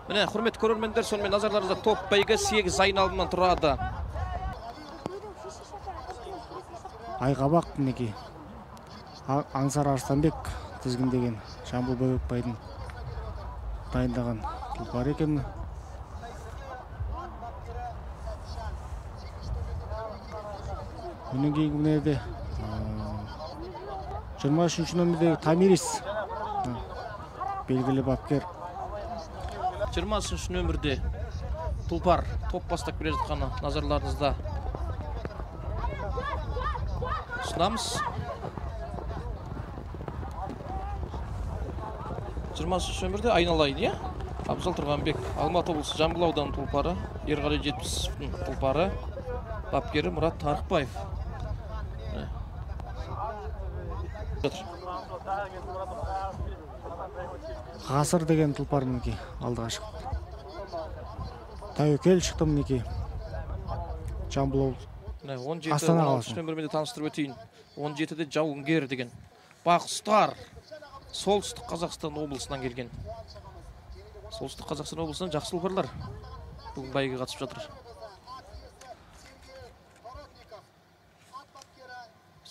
Міне, құрметті көрермендер, сонымен назарларыңызда топ бәйгі 8 айналымнан тұрады. Айқабақ мінекей. Аңсар Арыстанбек тізгіндеген Жамбыл Бөбекбайдың дайындаған тұлпар екен. Мұның кейінгі мінерде 23 нөмірдегі Тамирис белгілі бапкер. 23 нөмірде тұлпар топ бастап келе жатқаны назарларыңызда ұсынамыз. 23 нөмірде айналайын, е? Абзал Тұрғанбек, Алматы облысы Жамбыл ауданының тұлпары, Ерғали Жетпісовтың тұлпары, бапкері Мұрат Тарықбаев. Ғасыр деген тұлпар мінекей алдыға шықты. Тәуекел шықты мінекей. Жамбыл облысы. 17 нөмірмен таныстырып өтейін. 17-де Жауынгер деген. Бақұстар. Солтүстік Қазақстан облысынан келген. Солтүстік Қазақстан облысынан жақсы тұлпарлар бүгін бәйгеге қатысып жатыр.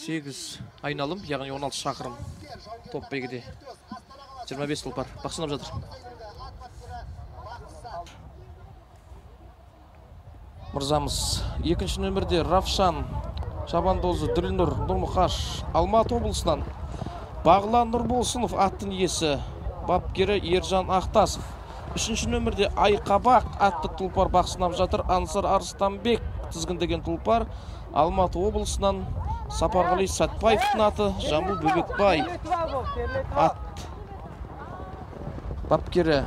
8 айналым, яғни 16 шақырым топ бәйгеде 25 тұлпар бақсынап жатыр. Мырзамыз, екінші нөмірде Равшан Шабандозы Дүлнұр Нұрмұқаш Алматы облысынан, Бағлан Нұрболсынов аттың иесі, бапкері Ержан Ақтасов. Үшінші нөмірде Айқабақ атты тұлпар бақсынап жатыр. Аңсар Арыстанбек тізгіндеген тұлпар Алматы облысынан, Сапарғали Сәтбаевтың аты Жамбыл Бөбекбай ат бапкері.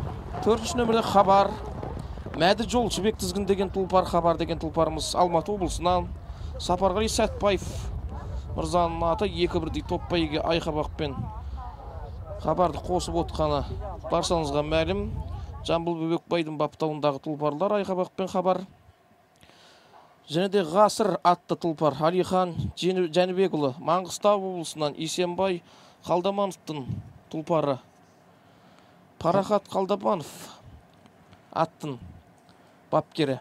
Төртінші нөмірде Хабар Мәді Жолшыбек тізгіндеген тұлпар, Хабар деген тұлпарымыз Алматы облысынан, Сапарғали Сәтбаев мырзаның аты 2-1 топ бәйге Айқабақ пен Хабарды қосып отқаны баршаңызға мәлім. Жамбыл Бөбекбайдың баптауындағы тұлпарлар Айқабақ пен Хабар. Және де Ғасыр атты тұлпар Алихан Жәнібекұлы Маңғыстау облысынан, Исенбай Қалдамановтың тұлпары Парахат Қалдаманов аттың бапкері.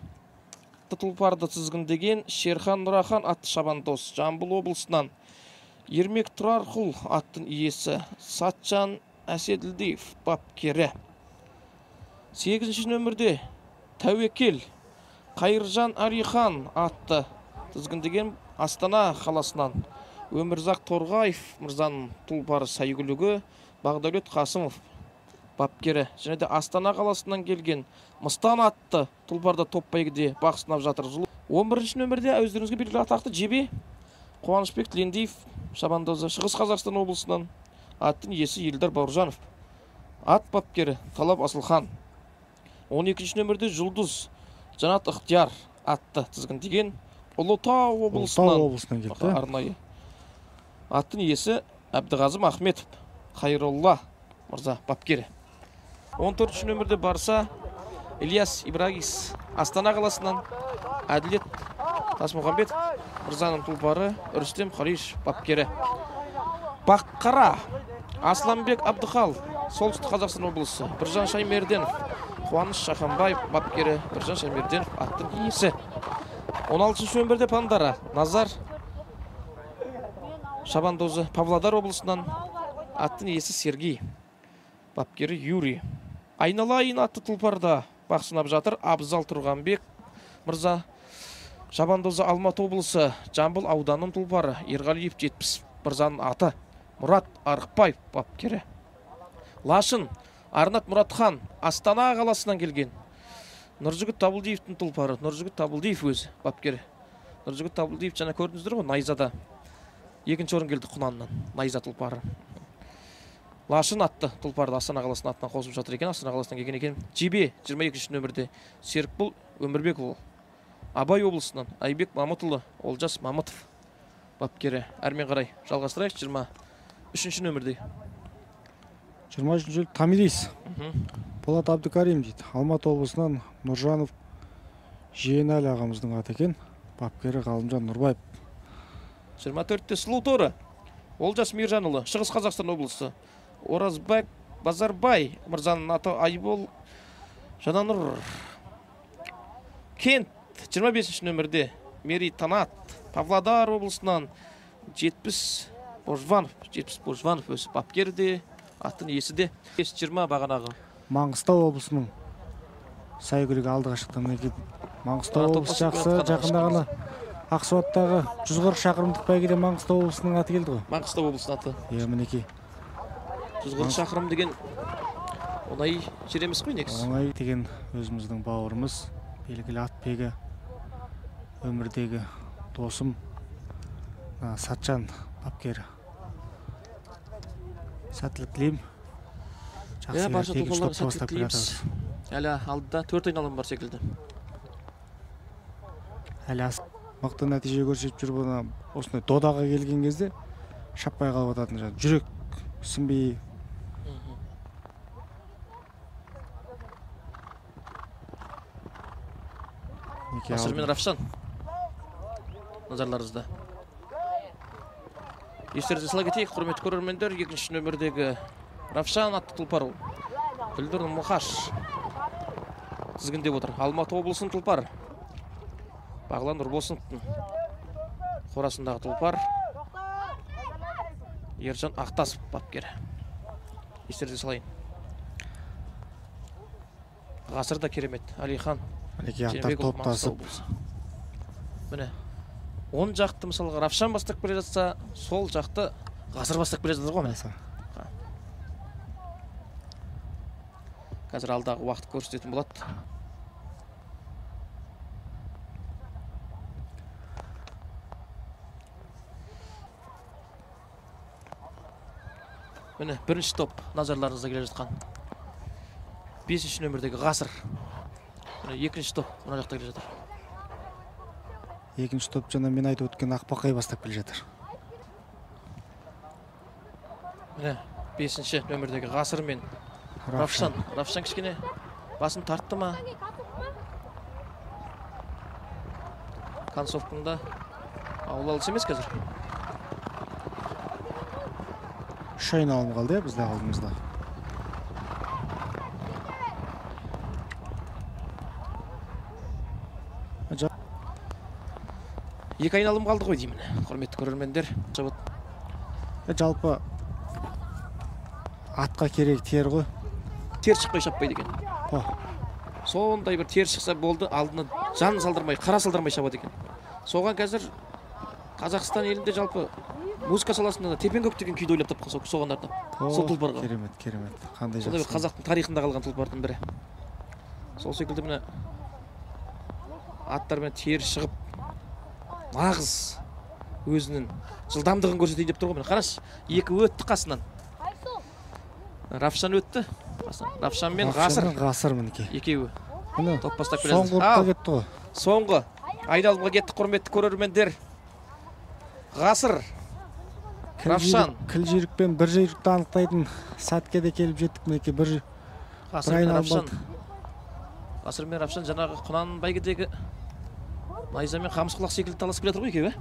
Тұлпарды тізгіндеген Шерхан Нұрахан атты Шабандоз Жамбыл облысынан, Ермек Тұрарқұл аттың иесі Сатжан Әседілдеев бапкері. 8-ші нөмірде Тәуекел Қайыржан Арихан атты тізгіндеген Астана қаласынан, Өмірзақ Торғаев мырзаның тұлпары сәйгүлігі Бағдәулет Қасымов бапкері. Және де Астана қаласынан келген Мыстан атты тұлпарда топ бәйгеде бақсынап жатыр. 11-ші нөмірде өздеріңізге белгілі атақты Жебе Қуанышбек Тілендиев Шабандозы Шығыс Қазақстан облысынан, аттың иесі Елдар Бауыржанов ат бапкері Талап Асылхан. 12-ші нөмірде Жұлдыз Жанат Ықтияр атты тізгіндеген Ұлытау облысынан келді. Арнайы аттың иесі Әбдіғазым Ахметов Қайролла мырза бапкері. 14-ші нөмірде Барса Ильяс Ибрагис Астана қаласынан, Әділет Тасмұхамбет мырзаның тұлпары Үрістем Қалиш бапкері. Баққара Асланбек Абдықал Солтүстік Қазақстан облысы, Біржан Шаймерденов Қуаныш Шаханбаев бапкері, Біржан Шаймерденов аттың иесі. 16-ші нөмірде Пандара Назар Шабандозы Павлодар облысынан, аттың иесі Сергей бапкері Юрий. Айналайын атты тұлпарда бақсынап жатыр Абзал Тұрғанбек мырза Шабандозы Алматы облысы Жамбыл ауданының тұлпары Ерғалиев Жетпісов мырзаның аты Мұрат Арықбаев бапкері. Лашын Арнат Мұратхан Астана қаласынан келген Нұржігіт Табылдиевтің тұлпары, Нұржігіт Табылдиев өзі бапкері. Нұржігіт Табылдиев жаңа көрдіңіздер ғой, Найзада 2-ші орын келді Құнаннан, Найза тұлпары. Лашын атты тұлпарды Астана қаласының атынан қосып жатыр екен, Астана қаласынан келген екен. Жебе 22-ші нөмірде Серікбұл Өмірбекұлы Абай облысынан, Айбек Мамытұлы Олжас Мамытов бапкері. Әрмен қарай жалғастырайық 23-ші нөмірде. 23-ші Тамирис Болат Абдыкарим дейді. Алматы облысынан Нұржанов Жиенәлі ағамыздың аты екен, бапкері Ғалымжан Нұрбаев. 24-те Сұлу торы Олжас Мейіржанұлы Шығыс Қазақстан облысы, Оразбек Базарбай мырзаның аты Айбол Жананұр. Кент 25 нөмірде Мери Танат Павлодар облысынан 70 Божванов өсі бапкерде, атын есі де 20 бағанағы. Маңғыстау облысының Сайгүлігі алдыға шықты. Маңғыстау облысы жақсы, жақында ғана Ақсуаттағы 140 шақырымдық бәйгеде Маңғыстау облысының аты келді ғой. Маңғыстау облысының аты. Мінекей. 140 шақырым деген оңай жер емес қой негізі. Оңай деген өзіміздің бауырымыз, белгілі атбегі, өмірдегі досым Сатжан бапкері. Сәттілік тілеймін. Барша тұлғаларға сәттілік тілейміз. Әлі алдыда 4 айналым бар секілді. Әлі мықты нәтиже көрсетіп жүр. Бұны осындай додаға келген кезде шаппай қалып ататын. Жүрек сінбей. Асыр мен Равшан назарларыңызда. Естеріңізге сала кетейік, құрметті көрермендер, 2-ші нөмірдегі Равшан атты тұлпар Күлдір Мұқаш тізгіндеп отыр. Алматы облысының тұлпар. Бағлан Нұрбосыновтың қорасындағы тұлпар. Ержан Ақтасов бапкері. Естеріңізге салайын. Ғасыр да керемет. Алихан аттар топтасып. Міне, 10 жақты мысалға Равшан бастап келе жатса, сол жақты Ғасыр бастап келе жатыр ғой. Қазір алдағы уақыт көрсететін болады. Міне, бірінші топ назарларыңызда келе жатқан 5-ші нөмірдегі Ғасыр. Екінші топ мына жақта келе жатыр. Екінші топ жаңа мен айтып өткен Ақбақай бастап келе жатыр. Міне, 5-ші нөмірдегі Ғасыр мен Равшан. Равшан кішкене басын тартты ма? Концовкында ауыл алыс емес қазір. 3 айналым қалды бізде алдымызда. Екі айналым қалды ғой деймін, құрметті көрермендер. Жалпы атқа керек тер ғой. Тер шықпай шаппайды екен. Сондай бір тер шықса болды, алдына жан салдырмай, қара салдырмай шабады екен. Соған қазір Қазақстан елінде жалпы музыка саласында тепен-көк деген күйді ойлап тапқан соғандардан. Сол тұлпарға. Керемет. Қандай жақсы. Қазақтың тарихында қалған тұлпардың бірі. Сол секілді міне аттармен тер шығып нағыз өзінің жылдамдығын көрсетейін деп тұр ғой. Қараш, екі өтті қасынан. Равшан өтті. Равшан мен Ғасыр. Ғасыр мінекей. Екеуі. Топ бастап келеді. Соңғы ұртқа кетті ғой. Соңғы айналымға кетті, құрметті көрермендер. Ғасыр. Равшан. Кіл жүйрікпен бір жүйрікті анықтайтын сәтке де келіп жеттік мінекей. Бір айналым болды. Ғасыр мен Равшан жаңағы Құнан бәйгедегі найза мен қамысқұлақ секілді таласып келе жатыр ғой екеуі.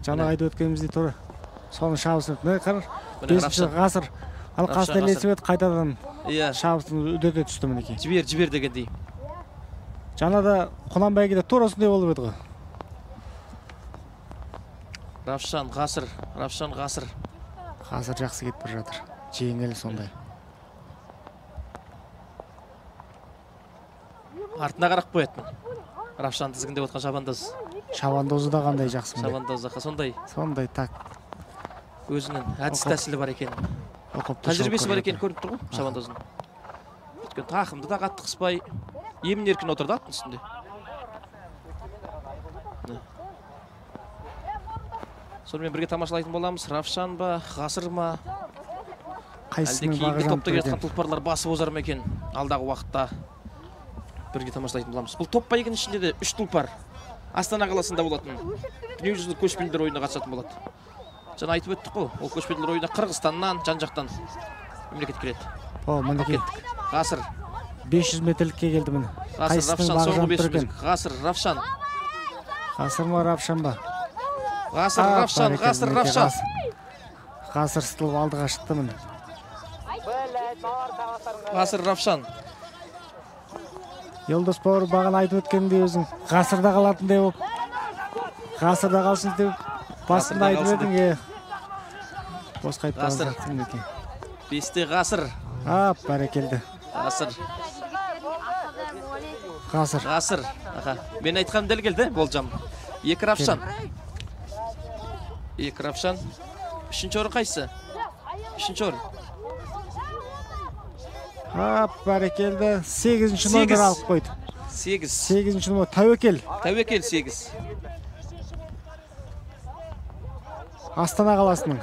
Жаңа айтып өткеніміздей тұры. Соны шабысын. Міне қарар. 5-ші Ғасыр. Ал қасына ілесіп еді қайтадан шабысын үдете түсті мінекей. Жібер дегендей. Жаңа да Құнан бәйгеде тура осындай болып еді ғой. Равшан, Ғасыр. Ғасыр жақсы кетіп бір жатыр. Жеңіл сондай. Артына қарақ қоятын. Равшан тізгіндеп отқан Шабандозы да қандай жақсы. Шабандозы сондай так. Өзінің әдіс-тәсілі бар екен. Тәжірибесі бар екен көрініп тұр ғой шабандозының. Өткен тақымды да қатты қыспай, емін-еркін отырды аттың үстінде. Сонымен бірге тамашалайтын боламыз. Равшан ба, Ғасыр ма? Әлде кейінгі топта келеткен тұлпарлар басып озар ма екен? Алдағы уақытта бірге тамашалайтын боламыз. Бұл топ бәйгенің ішінде де 3 тұлпар Астана қаласында болатын. Дүниежүзілік көшпенділер ойынына қатысатын болады. Жаңа айтып өттік қой, ол көшпенділер ойына Қырғызстаннан, жан-жақтан мемлекет келеді. Мінекей. Ғасыр. 500 метрлікке келді міне. Ғасыр, Равшан, соңғы 500 метрлік. Ғасыр, Равшан. Ғасыр ма, Равшан ба? Ғасыр, Равшан, Ғасыр, Равшан. Ғасыр Сытылып алдыға шықты міне. Ғасыр Равшан. Йылдыз Бауыр бағана айтып өткендей өзің ғасырда қалатындай болып. Ғасырда қалсын деп басында айтып едің. Босқа айтып қалсақтың екен. 5-те ғасыр. Бәрекелді. Ғасыр. Ғасыр. Мен айтқаным дәл келді, болжам. 2 Равшан. 2 Равшан. 3-ші орын қайсы? 3-ші орын. Бәрекелді. 8-ші номер алып қойды. 8-ші номер Тәуекел. Тәуекел 8. Астана қаласының.